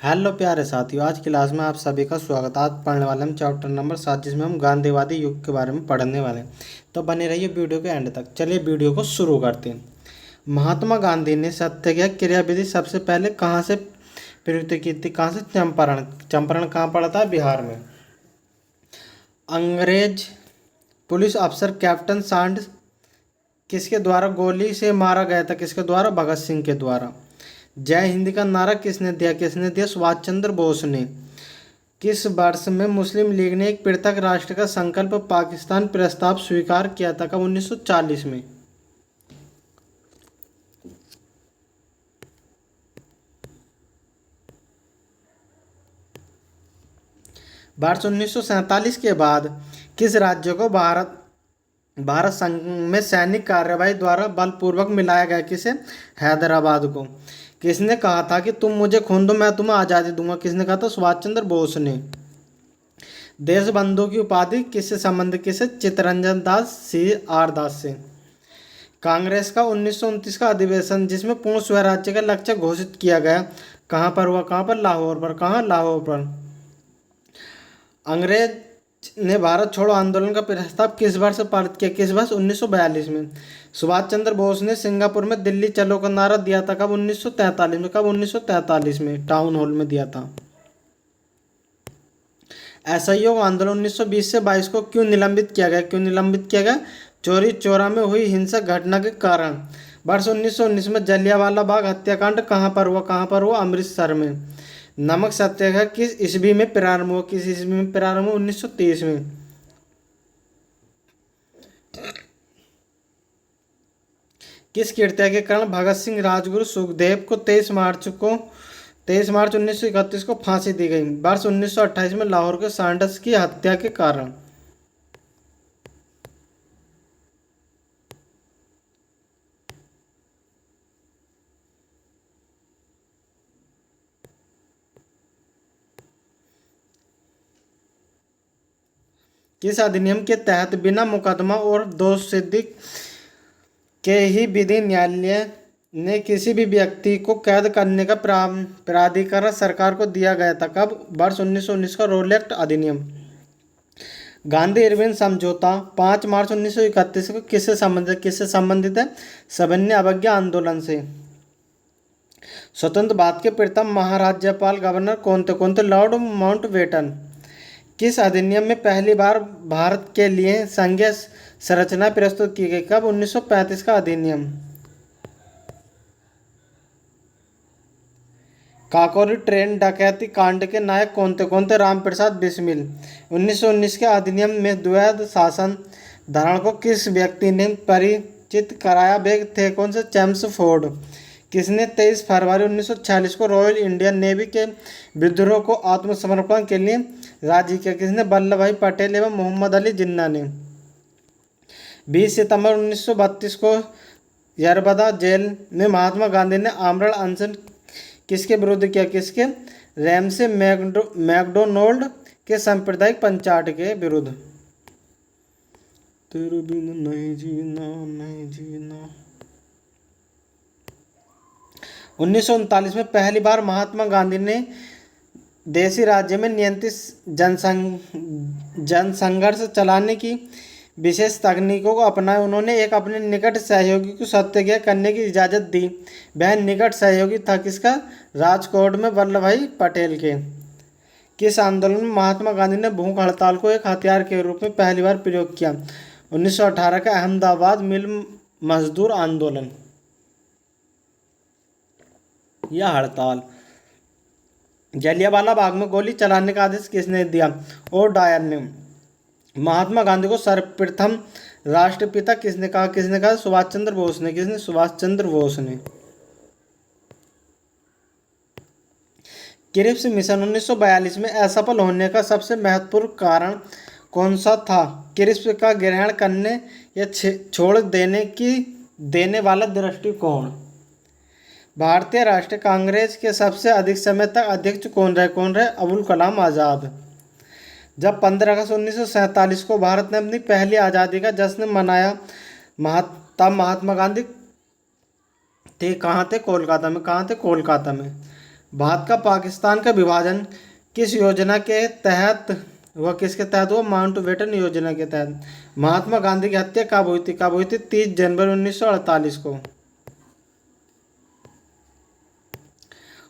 Hello प्यारे साथियों, आज क्लास में आप सभी का स्वागत। आज पढ़ने वाले हम चैप्टर नंबर 7, जिसमें हम गांधीवादी युग के बारे में पढ़ने वाले हैं। तो बने रहिए वीडियो के एंड तक। चलिए वीडियो को शुरू करते हैं। महात्मा गांधी ने सत्याग्रह क्रियाविधि सबसे पहले कहाँ से प्रयुक्त की थी? कहाँ से? चंपारण। चंपारण कहाँ पड़ा था? बिहार में। अंग्रेज पुलिस अफसर कैप्टन सांड किसके द्वारा गोली से मारा गया था? किसके द्वारा? भगत सिंह के द्वारा। जय हिंद का नारा किसने दिया? किसने दिया? सुभाष चंद्र बोस ने। किस वर्ष में मुस्लिम लीग ने एक पृथक राष्ट्र का संकल्प पाकिस्तान प्रस्ताव स्वीकार किया था? कब? 1940 में। वर्ष 1947 के बाद किस राज्य को भारत भारत संघ में सैनिक कार्यवाही द्वारा बलपूर्वक मिलाया गया? किसे? हैदराबाद को। किसने कहा था कि तुम मुझे खून दो, मैं तुम्हें आज़ादी दूंगा? किसने कहा था? सुभाष चंद्र बोस ने। देशबंधु की उपाधि किससे संबंधित? किसे? चित्तरंजन दास, सी आर दास से। कांग्रेस का 1929 का अधिवेशन जिसमें पूर्ण स्वराज्य का लक्ष्य घोषित किया गया, कहाँ पर हुआ? कहाँ पर? लाहौर पर। कहाँ? लाहौर पर। अंग्रेज ने भारत छोड़ो आंदोलन का प्रस्ताव किस वर्ष पारित किया? किस वर्ष? 1942 में। सुभाष चंद्र बोस ने सिंगापुर में दिल्ली चलो का नारा दिया था? कब? 1943 में। कब? 1943 में टाउन हॉल में दिया था। असहयोग आंदोलन 1920 से 22 को क्यों निलंबित किया गया? क्यों निलंबित किया गया? चोरी चौरा में हुई हिंसक घटना के कारण। वर्ष 1919 में जलियांवाला बाग हत्याकांड कहाँ पर हुआ? कहाँ पर हुआ? अमृतसर में। नमक सत्याग्रह किस ईस्वी में प्रारंभ हुआ? किस ईस्वी में प्रारंभ हुआ? 1930 में। किस कृत्य के कारण भगत सिंह राजगुरु सुखदेव को 23 मार्च 1931 को फांसी दी गई? वर्ष 1928 में लाहौर के सांडस की हत्या के कारण। किस अधिनियम के तहत बिना मुकदमा और दोष सिद्धि के ही विधि न्यायालय ने किसी भी व्यक्ति को कैद करने का प्राधिकार सरकार को दिया गया था? कब? वर्ष 1919 का रोलेक्ट अधिनियम। गांधी इरविन समझौता 5 मार्च 1931 को किससे संबंधित? किससे संबंधित है? सविनय अवज्ञा आंदोलन से। स्वतंत्र भारत के प्रथम महाराज्यपाल गवर्नर कौन थे? कौन थे? Lord Mountbatten. किस अधिनियम में पहली बार भारत के लिए संघीय संरचना प्रस्तुत की गई? कब? 1935 का अधिनियम। काकोरी ट्रेन डकैती कांड के नायक कौन थे? कौन थे? रामप्रसाद बिस्मिल। 1919 के अधिनियम में द्वैध शासन धारणा को किस व्यक्ति ने परिचित कराया? वे थे कौन से? चेम्सफोर्ड। किसने 23 फरवरी 1946 को रॉयल इंडियन नेवी के विद्रोह को आत्मसमर्पण के लिए राजी किया? किसने? वल्लभ भाई पटेल एवं मोहम्मद अली जिन्ना ने। 20 सितंबर 1932 को यरबदा जेल में महात्मा गांधी ने आमरण अनशन किसके विरुद्ध किया? किसके? रैमसे मैकडोनाल्ड के सांप्रदायिक पंचायत के विरुद्ध। तेरे बिन नहीं जीना, नहीं जीना। 1939 में पहली बार महात्मा गांधी ने देशी राज्य में नियंत्रित जनसंघर्ष चलाने की विशेष तकनीकों को अपनाया। उन्होंने एक अपने निकट सहयोगी को सत्याग्रह करने की इजाज़त दी। वह निकट सहयोगी था किसका? राजकोट में वल्लभ भाई पटेल के। किस आंदोलन में महात्मा गांधी ने भूख हड़ताल को एक हथियार के रूप में पहली बार प्रयोग किया? 1918 का अहमदाबाद मिल मजदूर आंदोलन। यह हड़ताल। जलियांवाला बाग में गोली चलाने का आदेश किसने दिया? ओ डायर ने। महात्मा गांधी को सर्वप्रथम राष्ट्रपिता किसने कहा? किसने कहा? सुभाष चंद्र बोस ने। किसने? सुभाष चंद्र बोस ने। क्रिप्स मिशन 1942 में असफल होने का सबसे महत्वपूर्ण कारण कौन सा था? क्रिप्स का ग्रहण करने या छोड़ देने वाला दृष्टिकोण। भारतीय राष्ट्रीय कांग्रेस के सबसे अधिक समय तक अध्यक्ष कौन रहे? कौन रहे? अबुल कलाम आज़ाद। जब 15 अगस्त 1947 को भारत ने अपनी पहली आज़ादी का जश्न मनाया, तब महात्मा गांधी थे कहाँ थे? कोलकाता में। कहाँ थे? कोलकाता में। भारत का पाकिस्तान का विभाजन किस योजना के तहत हुआ? किसके तहत हुआ? माउंटबेटन योजना के तहत। महात्मा गांधी की हत्या कब हुई थी? कब हुई थी? 30 जनवरी 1948 को।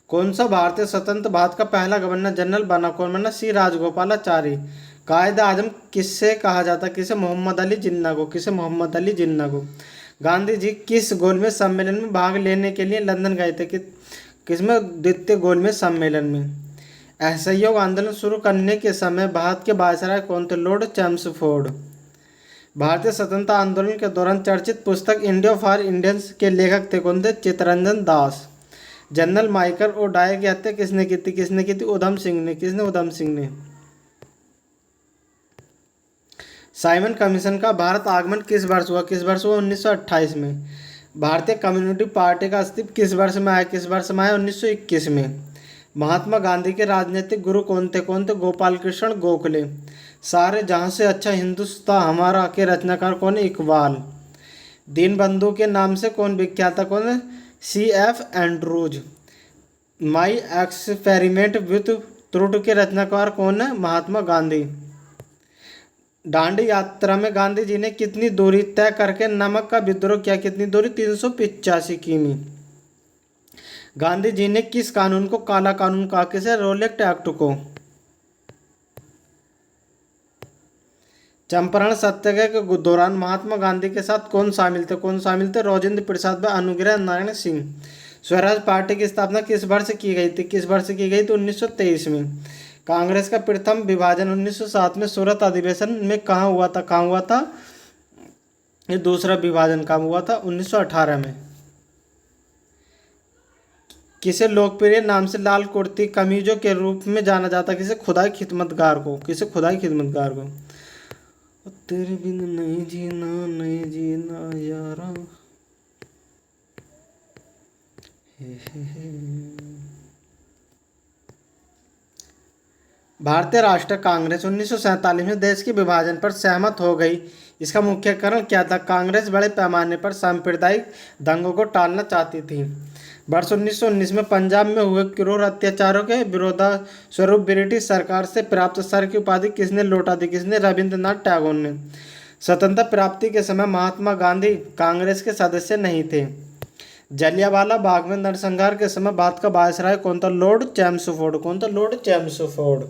कौन सा भारतीय स्वतंत्र भारत का पहला गवर्नर जनरल बना? कौन बना? सी राजगोपालाचारी। कायदे आजम किससे कहा जाता? किसे? मोहम्मद अली जिन्ना को। किसे? मोहम्मद अली जिन्ना को। गांधी जी किस गोलमेज सम्मेलन में भाग लेने के लिए लंदन गए थे? किसमें? द्वितीय गोलमेज सम्मेलन में। असहयोग आंदोलन शुरू करने के समय भारत के वायसराय कौन थे? Lord Chelmsford. भारतीय स्वतंत्रता आंदोलन के दौरान चर्चित पुस्तक इंडिया फॉर इंडियंस के लेखक थे? कौन थे? चित्तरंजन दास। जनरल माइकल ओडाय की हत्या किसने की थी? किसने की थी? उधम सिंह ने। किसने? उधम सिंह ने। साइमन कमीशन का भारत आगमन किस वर्ष हुआ? किस वर्ष हुआ? 1928 में। भारतीय कम्युनिस्ट पार्टी का अस्तित्व किस वर्ष में आया? किस वर्ष में आया? 1921 में। महात्मा गांधी के राजनीतिक गुरु कौन थे? कौन थे? गोपाल कृष्ण गोखले। सारे जहां से अच्छा हिंदुस्तान हमारा के रचनाकार कौन है? इकबाल। दीनबंधु के नाम से कौन विख्यात था? कौन है? C.F. Andrews. My experiment with truth के रचनाकार कौन है? महात्मा गांधी। दांडी यात्रा में गांधी जी ने कितनी दूरी तय करके नमक का विद्रोह किया? कितनी दूरी? 385 किमी। गांधी जी ने किस कानून को काला कानून कहा? किसे? रोलेक्ट एक्ट को। चंपारण सत्याग्रह के दौरान महात्मा गांधी के साथ कौन शामिल थे? कौन शामिल थे? राजेंद्र प्रसाद भाई अनुग्रह नारायण सिंह। स्वराज पार्टी की स्थापना किस वर्ष की गई थी? किस वर्ष की गई थी? 1923 में। कांग्रेस का प्रथम विभाजन 1907 में सूरत अधिवेशन में कहाँ हुआ था? कहाँ हुआ था? ये दूसरा विभाजन कहाँ हुआ था? 1918 में। किसे लोकप्रिय नाम से लाल कुर्ती कमीजों के रूप में जाना जाता? किसे? खुदाई खिदमतगार को। किसे? खुदाई खिदमतगार को। तेरे बिन नहीं जीना, नहीं जीना यारा। भारतीय राष्ट्रीय कांग्रेस 1947 में देश के विभाजन पर सहमत हो गई। इसका मुख्य कारण क्या था? कांग्रेस बड़े पैमाने पर सांप्रदायिक दंगों को टालना चाहती थी। वर्ष 1919 में पंजाब में हुए क्रूर अत्याचारों के विरोधास्वरूप ब्रिटिश सरकार से प्राप्त सर की उपाधि किसने लौटा दी? किसने? रविंद्रनाथ टैगोर ने। स्वतंत्रता प्राप्ति के समय महात्मा गांधी कांग्रेस के सदस्य नहीं थे। जलियांवाला बाग में नरसंहार के समय भारत का वायसराय कौन था? Lord Chelmsford. कौन था? Lord Chelmsford.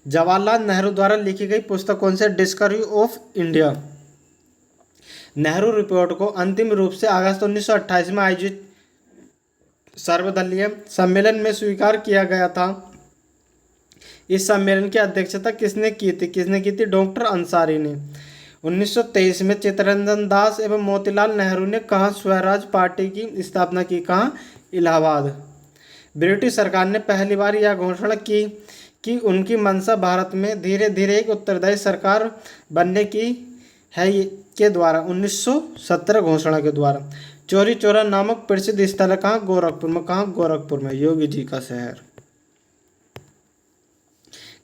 जवाहरलाल नेहरू द्वारा लिखी गई पुस्तक कौन सी? Discovery of India. Nehru report को अंतिम रूप से अगस्त 1928 में आयोजित सर्वदलीय सम्मेलन में स्वीकार किया गया था। इस सम्मेलन की अध्यक्षता किसने की थी? किसने की थी? डॉक्टर अंसारी ने। 1923 में चित्तरंजन दास एवं मोतीलाल नेहरू ने कहाँ स्वराज पार्टी की स्थापना की? कहाँ? इलाहाबाद। ब्रिटिश सरकार ने पहली बार यह घोषणा की कि उनकी मंशा भारत में धीरे धीरे एक उत्तरदायी सरकार बनने की है के द्वारा 1917 घोषणा के द्वारा। चौरी चौरा नामक प्रसिद्ध स्थल है कहाँ? गोरखपुर में। कहाँ? गोरखपुर में, योगी जी का शहर।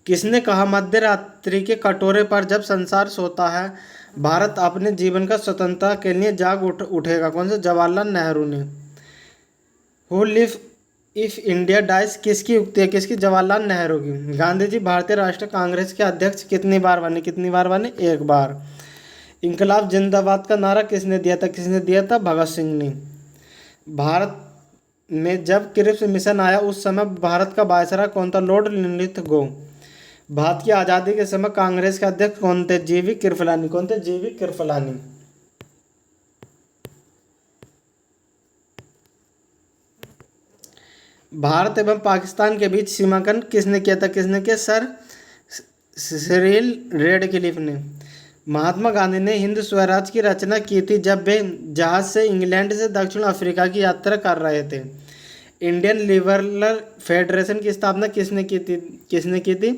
किसने कहा मध्य रात्रि के कटोरे पर जब संसार सोता है भारत अपने जीवन का स्वतंत्रता के लिए जाग उठेगा? कौन से? जवाहरलाल नेहरू ने। Who live if India dies किसकी उक्ति है? किसकी? जवाहरलाल नेहरू की। गांधी जी भारतीय राष्ट्रीय कांग्रेस के अध्यक्ष कितनी बार बने? कितनी बार बने? एक बार। इंकलाब जिंदाबाद का नारा किसने दिया था? किसने दिया था? भगत सिंह ने। भारत में जब क्रिप्स मिशन आया उस समय भारत का वायसराय कौन था? लॉर्ड लिनलिथ गो। भारत की आज़ादी के समय कांग्रेस के अध्यक्ष कौन थे? जीवी कृपलानी। कौन थे? जीवी कृपलानी। भारत एवं पाकिस्तान के बीच सीमांकन किसने किया था? किसने किया? सर सिरिल रेडक्लिफ ने। महात्मा गांधी ने हिंद स्वराज की रचना की थी जब वे जहाज से इंग्लैंड से दक्षिण अफ्रीका की यात्रा कर रहे थे। इंडियन लिबरल फेडरेशन की स्थापना किसने की थी? किसने की थी?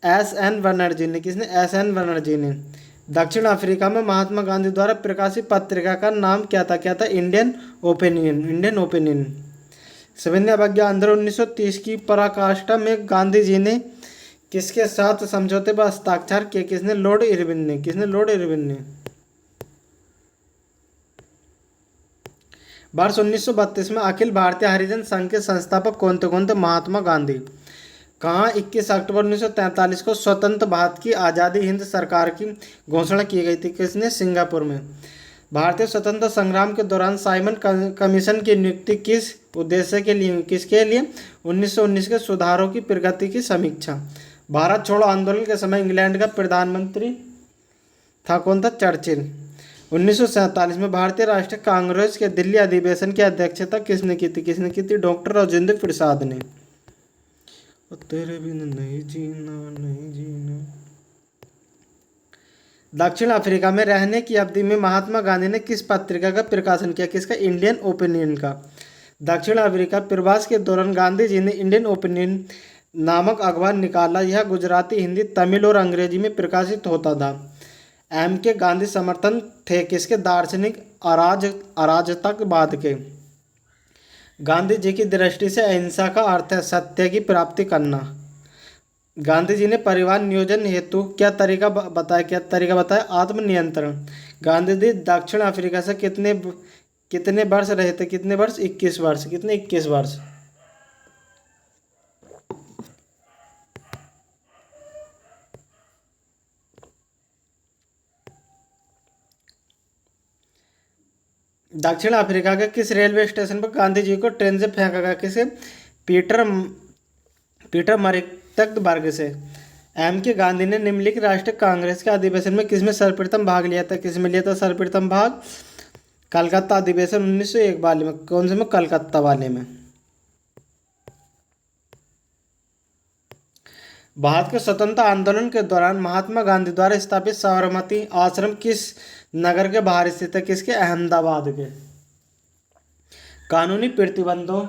S.N. बनर्जी ने। किसने? S.N. बनर्जी ने। दक्षिण अफ्रीका में महात्मा गांधी द्वारा प्रकाशित पत्रिका का नाम क्या था? क्या था? Indian opinion. Indian opinion. सविनय अवज्ञा आंदोलन 1930 की पराकाष्ठा में गांधी जी ने किसके साथ समझौते पर हस्ताक्षर किए? किसने? लॉर्ड इरविन ने। किसने? लॉर्ड इरविन ने। वर्ष 1932 में अखिल भारतीय हरिजन संघ के संस्थापक कौन थे? महात्मा गांधी। कहाँ 21 अक्टूबर 1943 को स्वतंत्र भारत की आज़ादी हिंद सरकार की घोषणा की गई थी? किसने? सिंगापुर में। भारतीय स्वतंत्रता संग्राम के दौरान साइमन कमीशन की नियुक्ति किस उद्देश्य के लिए? किसके लिए? 1919 के सुधारों की प्रगति की समीक्षा। भारत छोड़ो आंदोलन के समय इंग्लैंड का प्रधानमंत्री था कौन था? चर्चिल। 1947 में भारतीय राष्ट्रीय कांग्रेस के दिल्ली अधिवेशन की अध्यक्षता किसने की थी? किसने की थी? डॉक्टर राजेंद्र प्रसाद ने। तेरे बिन नहीं जीना, नहीं जीना। दक्षिण अफ्रीका में रहने की अवधि में महात्मा गांधी ने किस पत्रिका का प्रकाशन किया? किसका? इंडियन ओपिनियन का। दक्षिण अफ्रीका प्रवास के दौरान गांधी जी ने इंडियन ओपिनियन नामक अखबार निकाला। यह गुजराती, हिंदी, तमिल और अंग्रेजी में प्रकाशित होता था। एम के गांधी समर्थन थे किसके? दार्शनिक अराजकतावाद के। गांधी जी की दृष्टि से अहिंसा का अर्थ है सत्य की प्राप्ति करना। गांधी जी ने परिवार नियोजन हेतु क्या तरीका बताया? आत्मनियंत्रण। गांधी जी दक्षिण अफ्रीका से कितने वर्ष रहे थे? कितने वर्ष? 21 वर्ष। कितने? 21 वर्ष। दक्षिण अफ्रीका के किस रेलवे स्टेशन पर गांधी जी को ट्रेन से फेंका गया? किसे? पीटरमारित्सबर्ग से। एम के गांधी ने निम्नलिखित राष्ट्रीय कांग्रेस के अधिवेशन में किसमें सर्वप्रथम भाग लिया था? किसमें लिया था सर्वप्रथम भाग? कलकत्ता अधिवेशन 1901 वाले में। कौन से में? कलकत्ता वाले में। भारत के स्वतंत्रता आंदोलन के दौरान महात्मा गांधी द्वारा स्थापित साबरमती आश्रम किस नगर के बाहर स्थित है? किसके? अहमदाबाद के। कानूनी प्रतिबंधों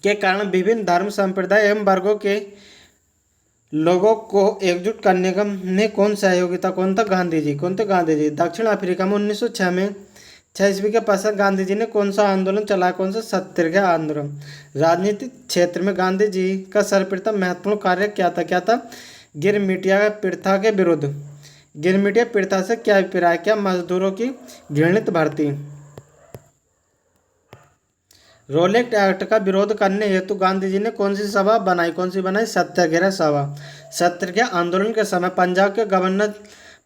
के कारण विभिन्न धर्म, संप्रदाय एवं वर्गों के लोगों को एकजुट करने का में कौन सहयोगी था? कौन था? गांधी जी। कौन थे? गांधी जी। दक्षिण अफ्रीका में 1906 में 6 ईस्वी के पश्चात गांधी जी ने कौन सा आंदोलन चलाया? कौन सा? सत्याग्रह आंदोलन। राजनीतिक क्षेत्र में गांधी जी का सर्वप्रथम महत्वपूर्ण कार्य क्या था? क्या था? गिरमिटिया प्रथा के विरुद्ध। गिरमिटिया प्रथा से क्या अभिप्राय? क्या? मजदूरों की घृणित भर्ती। रोलेट एक्ट का विरोध करने हेतु गांधी जी ने कौन सी सभा बनाई? कौन सी बनाई? सत्याग्रह सभा। सत्याग्रह आंदोलन के समय पंजाब के गवर्नर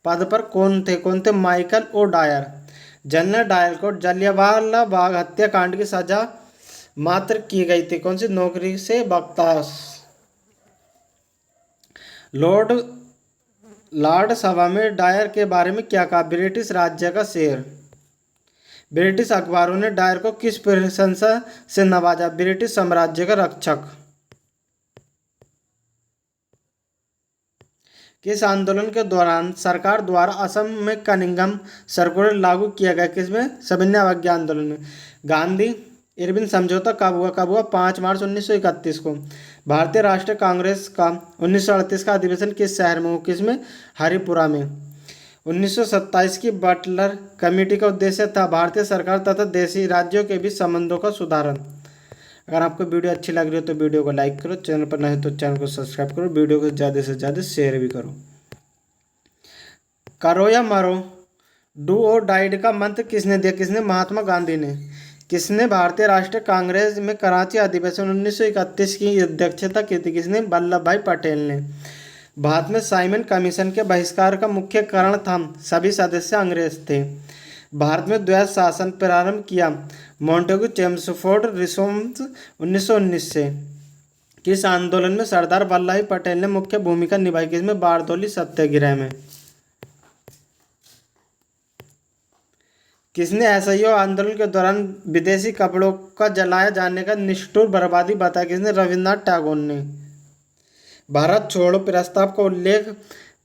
पद पर कौन थे? कौन थे? Michael O'Dwyer. General Dyer को जलियांवाला बाग हत्याकांड की सजा मात्र की गई थी। कौन सी? नौकरी से बर्खास्त। लॉर्ड सभा में डायर के बारे में क्या कहा? ब्रिटिश राज्य का शेर। ब्रिटिश अखबारों ने डायर को किस प्रशंसा से नवाजा? ब्रिटिश साम्राज्य का रक्षक। किस आंदोलन के दौरान सरकार द्वारा असम में कनिंघम सर्कुलर लागू किया गया? किसमें? सविनय अवज्ञा आंदोलन में। गांधी इरविन समझौता कब हुआ? कब हुआ? 5 मार्च 1931 को। भारतीय राष्ट्रीय कांग्रेस का 1938 का अधिवेशन किस शहर में हुआ? किसमें? हरिपुरा में। 1927 की बटलर कमेटी का उद्देश्य था भारतीय सरकार तथा देशी राज्यों के बीच संबंधों का सुधारण। अगर आपको वीडियो अच्छी लग रही हो तो वीडियो को लाइक करो, चैनल पर नए तो चैनल को सब्सक्राइब करो, वीडियो को ज़्यादा से ज़्यादा शेयर भी करो। करो या मरो, डू और डाइड का मंत्र किसने दिया? किसने? महात्मा गांधी ने। किसने भारतीय राष्ट्रीय कांग्रेस में कराची अधिवेशन 1931 की अध्यक्षता की थी? किसने? वल्लभ भाई पटेल ने। भारत में साइमन कमीशन के बहिष्कार का मुख्य कारण था सभी सदस्य अंग्रेज थे। भारत में द्वैध शासन प्रारंभ किया मॉन्टेगू चेम्सफोर्ड रिफॉर्म्स 1919 से। किस आंदोलन में सरदार वल्लभ भाई पटेल ने मुख्य भूमिका निभाई? किसमें? बारदौली सत्याग्रह में। किसने असहयोग आंदोलन के दौरान विदेशी कपड़ों का जलाया जाने का निष्ठुर बर्बादी बताया? किसने? रविन्द्रनाथ टैगोर ने। भारत छोड़ो प्रस्ताव का उल्लेख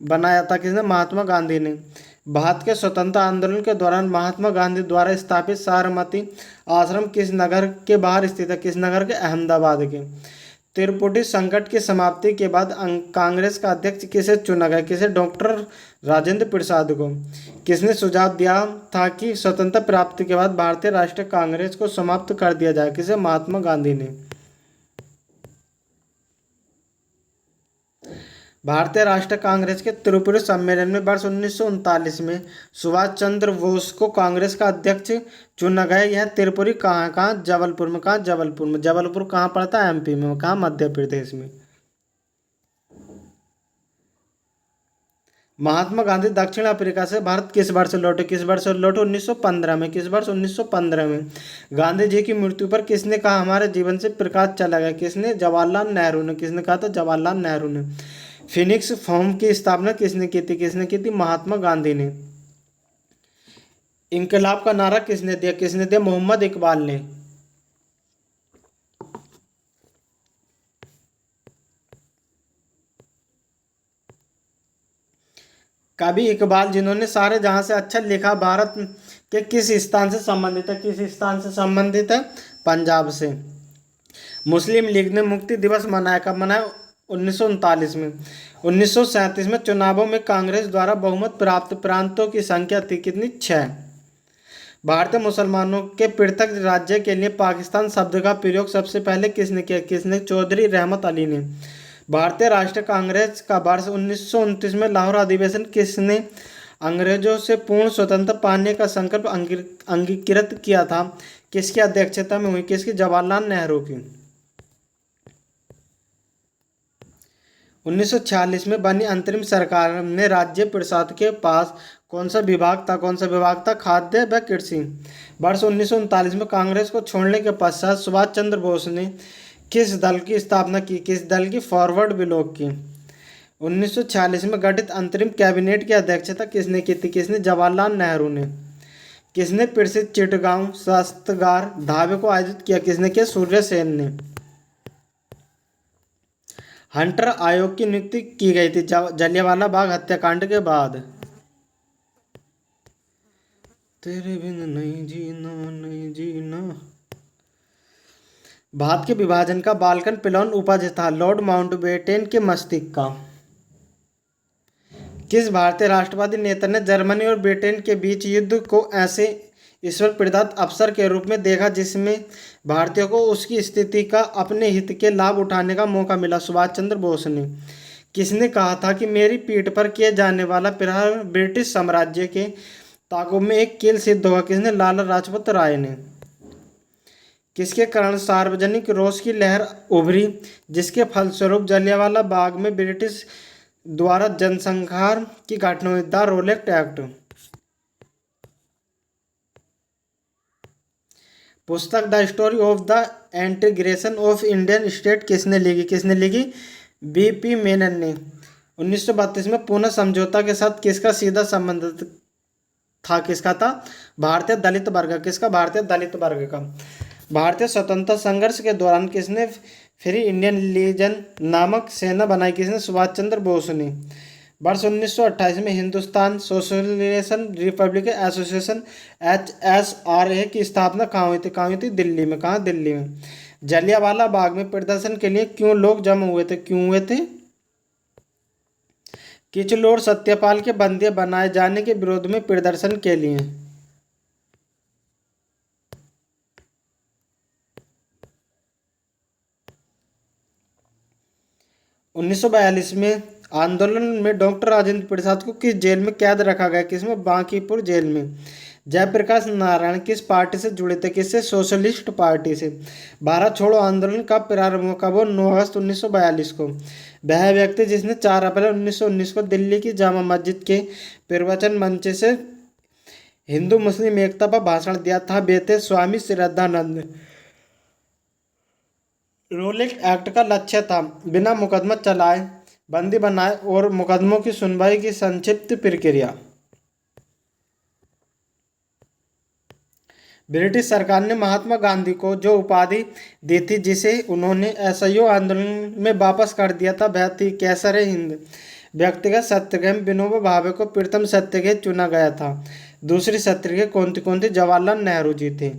बनाया था? किसने? महात्मा गांधी ने। भारत के स्वतंत्रता आंदोलन के दौरान महात्मा गांधी द्वारा स्थापित साबरमती आश्रम किस नगर के बाहर स्थित है? किस नगर के? अहमदाबाद के। त्रिपुटी संकट की समाप्ति के बाद कांग्रेस का अध्यक्ष किसे चुना गया? किसे? डॉक्टर राजेंद्र प्रसाद को। किसने सुझाव दिया था कि स्वतंत्रता प्राप्ति के बाद भारतीय राष्ट्रीय कांग्रेस को समाप्त कर दिया जाए? किसे? महात्मा गांधी ने। भारतीय राष्ट्रीय कांग्रेस के त्रिपुरा सम्मेलन में वर्ष 1939 में सुभाष चंद्र बोस को कांग्रेस का अध्यक्ष चुना गया। यह त्रिपुरी कहाँ जबलपुर में, कहाँ जबलपुर में। जबलपुर कहाँ पड़ता है? एमपी में। कहाँ? मध्य प्रदेश में। महात्मा गांधी दक्षिण अफ्रीका से भारत किस वर्ष लौटे? किस वर्ष लौटे? 1915 में। किस वर्ष? 1915 में। गांधी जी की मृत्यु पर किसने कहा हमारे जीवन से प्रकाश चला गया? किसने? जवाहरलाल नेहरू ने। किसने कहा था? जवाहरलाल नेहरू ने। फिनिक्स फॉर्म की स्थापना किसने की थी? किसने की थी? महात्मा गांधी ने। इनकलाब का नारा किसने दिया? किसने दिया? मोहम्मद इकबाल ने। कवि इकबाल जिन्होंने सारे जहां से अच्छा लिखा भारत के किस स्थान से संबंधित है? किस स्थान से संबंधित है? पंजाब से। मुस्लिम लीग ने मुक्ति दिवस मनाया, कब मनाया? 1939 में। 1937 में चुनावों में कांग्रेस द्वारा बहुमत प्राप्त प्रांतों की संख्या थी कितनी? 6। भारतीय मुसलमानों के पृथक राज्य के लिए पाकिस्तान शब्द का प्रयोग सबसे पहले किसने किया? किसने? चौधरी रहमत अली ने। भारतीय राष्ट्रीय कांग्रेस का वर्ष 1929 में लाहौर अधिवेशन किसने अंग्रेजों से पूर्ण स्वतंत्रता पाने का संकल्प अंगीकृत किया था? किसकी अध्यक्षता में हुई? किसकी? जवाहरलाल नेहरू की। 1946 में बनी अंतरिम सरकार में राज्य परिषद के पास कौन सा विभाग था? कौन सा विभाग था? खाद्य व कृषि। वर्ष 1939 में कांग्रेस को छोड़ने के पश्चात सुभाष चंद्र बोस ने किस दल की स्थापना की? किस दल की? फॉरवर्ड ब्लॉक की। 1946 में गठित अंतरिम कैबिनेट की अध्यक्षता किसने की थी? किसने? जवाहरलाल नेहरू ने। किसने प्रसिद्ध चिटगांव शस्त्रागार ढाबे को आयोजित किया? किसने किया? सूर्य सेन ने। हंटर आयोग की नियुक्ति की गई थी जलियांवाला बाग हत्याकांड के बाद। तेरे बिन नहीं जीना, नहीं जीना। भारत के विभाजन का बाल्कन पिलॉन उपज था लॉर्ड माउंटबेटन के मस्तिष्क का। किस भारतीय राष्ट्रवादी नेता ने जर्मनी और ब्रिटेन के बीच युद्ध को ऐसे ईश्वर प्रदत्त अवसर के रूप में देखा जिसमें भारतीयों को उसकी स्थिति का अपने हित के लाभ उठाने का मौका मिला? सुभाष चंद्र बोस ने। किसने कहा था कि मेरी पीठ पर किए जाने वाला प्रहार ब्रिटिश साम्राज्य के ताकों में एक कील सिद्ध होगा? किसने? लाला लाजपत राय ने। किसके कारण सार्वजनिक रोष की लहर उभरी जिसके फलस्वरूप जलियांवाला बाग में ब्रिटिश द्वारा जनसंहार की घटना हुई? The Rowlatt Act. पुस्तक the story of the integration of Indian state किसने लिखी? किसने लिखी? बीपी मेनन ने। 1932 में पुनः समझौता के साथ किसका सीधा संबंध था? किसका था? भारतीय दलित वर्ग। किसका? भारतीय दलित वर्ग का। भारतीय स्वतंत्रता संघर्ष के दौरान किसने फ्री इंडियन लीजन नामक सेना बनाई? किसने? सुभाष चंद्र बोस ने। वर्ष 1928 में Hindustan socialist Republican association HSRA की स्थापना कहाँ हुई थी? कहाँ हुई थी? दिल्ली में। कहाँ? दिल्ली में। जलियांवाला बाग में प्रदर्शन के लिए क्यों लोग जमा हुए थे? क्यों हुए थे? किचलू सत्यपाल के बंदी बनाए जाने के विरोध में प्रदर्शन के लिए। 1942 में आंदोलन में डॉक्टर राजेंद्र प्रसाद को किस जेल में कैद रखा गया? किसमें? बांकीपुर जेल में। जयप्रकाश नारायण किस पार्टी से जुड़े थे? किससे? सोशलिस्ट पार्टी से। भारत छोड़ो आंदोलन कब प्रारंभ हुआ? कब? 9 अगस्त 1942 को। वह व्यक्ति जिसने 4 अप्रैल 1919 को दिल्ली की जामा मस्जिद के प्रवचन मंच से हिंदू मुस्लिम एकता पर भाषण दिया था वे थे स्वामी श्रद्धानंद। रोलेट एक्ट का लक्ष्य था बिना मुकदमा चलाए बंदी बनाए और मुकदमों की सुनवाई की संक्षिप्त प्रक्रिया। ब्रिटिश सरकार ने महात्मा गांधी को जो उपाधि दी थी जिसे उन्होंने असहयोग आंदोलन में वापस कर दिया था वह थी कैसर हिंद। व्यक्तिगत सत्याग्रह विनोबा भावे को प्रथम सत्याग्रही चुना गया था। दूसरी सत्याग्रही कौन थी? जवाहरलाल नेहरू जी थे।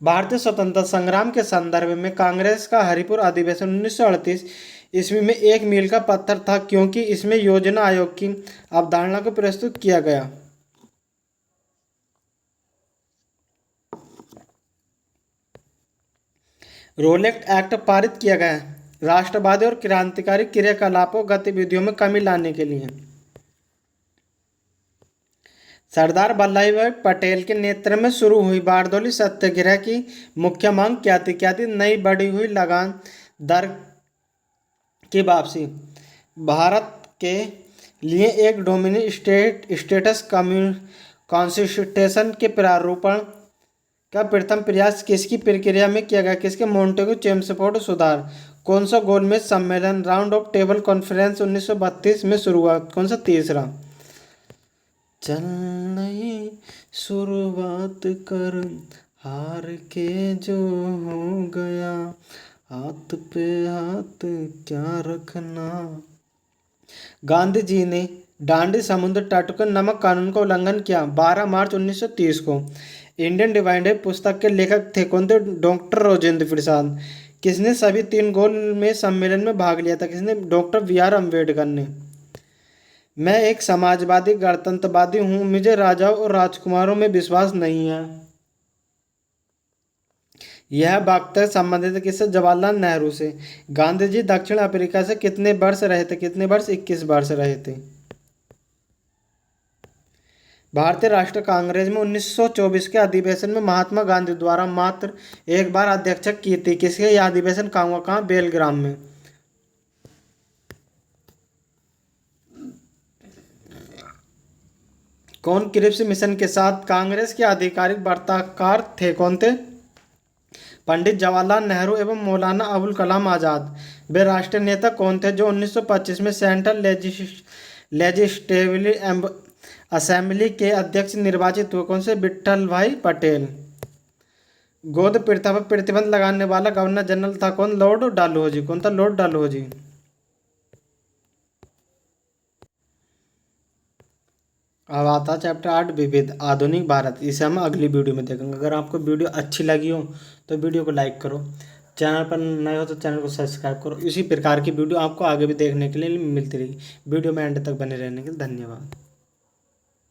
भारतीय स्वतंत्रता संग्राम के संदर्भ में कांग्रेस का हरिपुर अधिवेशन 1938 ईस्वी में एक मील का पत्थर था क्योंकि इसमें योजना आयोग की अवधारणा को प्रस्तुत किया गया। रोलेट एक्ट पारित किया गया राष्ट्रवादी और क्रांतिकारी क्रियाकलापों गतिविधियों में कमी लाने के लिए। सरदार वल्लभ भाई पटेल के नेतृत्व में शुरू हुई बारदौली सत्याग्रह की मुख्य मांग क्या थी? नई बढ़ी हुई लगान दर की वापसी, भारत के लिए एक डोमिनी स्टेटस कॉन्स्टिट्यूशन के प्रारूपण का प्रथम प्रयास किसकी प्रक्रिया में किया गया? किसके? मोंटेगू चेम्सफोर्ड सुधार। कौन सा गोलमेज सम्मेलन राउंड ऑफ टेबल कॉन्फ्रेंस 1932 में शुरू हुआ? कौन सा? तीसरा। चल नहीं शुरुआत कर हार के जो हो गया, हाथ पे हाथ क्या रखना। गांधी जी ने डांडी समुद्र तट पर नमक कानून का उल्लंघन किया 12 मार्च 1930 को। इंडियन डिवाइडेड पुस्तक के लेखक थे कौन थे? डॉक्टर राजेंद्र प्रसाद। किसने सभी 3 गोलमेज सम्मेलन में भाग लिया था? किसने? डॉक्टर BR अम्बेडकर ने। मैं एक समाजवादी गणतंत्रवादी हूँ, मुझे राजाओं और राजकुमारों में विश्वास नहीं है। यह वाक्य संबंधित है किससे? जवाहरलाल नेहरू से। गांधी जी दक्षिण अफ्रीका से कितने वर्ष रहे थे? कितने वर्ष? 21 वर्ष रहे थे। भारतीय राष्ट्रीय कांग्रेस में 1924 के अधिवेशन में महात्मा गांधी द्वारा मात्र एक बार अध्यक्षता की थी। किसके? यह अधिवेशन कहाँ हुआ? कहाँ? बेलग्राम में। कौन क्रिप्स मिशन के साथ कांग्रेस के आधिकारिक वार्ताकार थे? कौन थे? पंडित जवाहरलाल नेहरू एवं मौलाना अबुल कलाम आज़ाद। वे राष्ट्रीय नेता कौन थे जो 1925 में सेंट्रल लेजिस्लेटिव असेंबली के अध्यक्ष निर्वाचित हुए? कौन से? विट्ठल भाई पटेल। गोद प्रथा पर प्रतिबंध लगाने वाला गवर्नर जनरल था कौन? लॉर्ड डलहौजी। कौन था? लॉर्ड डलहौजी। अब आता है चैप्टर 8 विविध आधुनिक भारत। इसे हम अगली वीडियो में देखेंगे। अगर आपको वीडियो अच्छी लगी हो तो वीडियो को लाइक करो, चैनल पर नए हो तो चैनल को सब्सक्राइब करो। इसी प्रकार की वीडियो आपको आगे भी देखने के लिए मिलती रहेगी। वीडियो में एंड तक बने रहने के लिए धन्यवाद।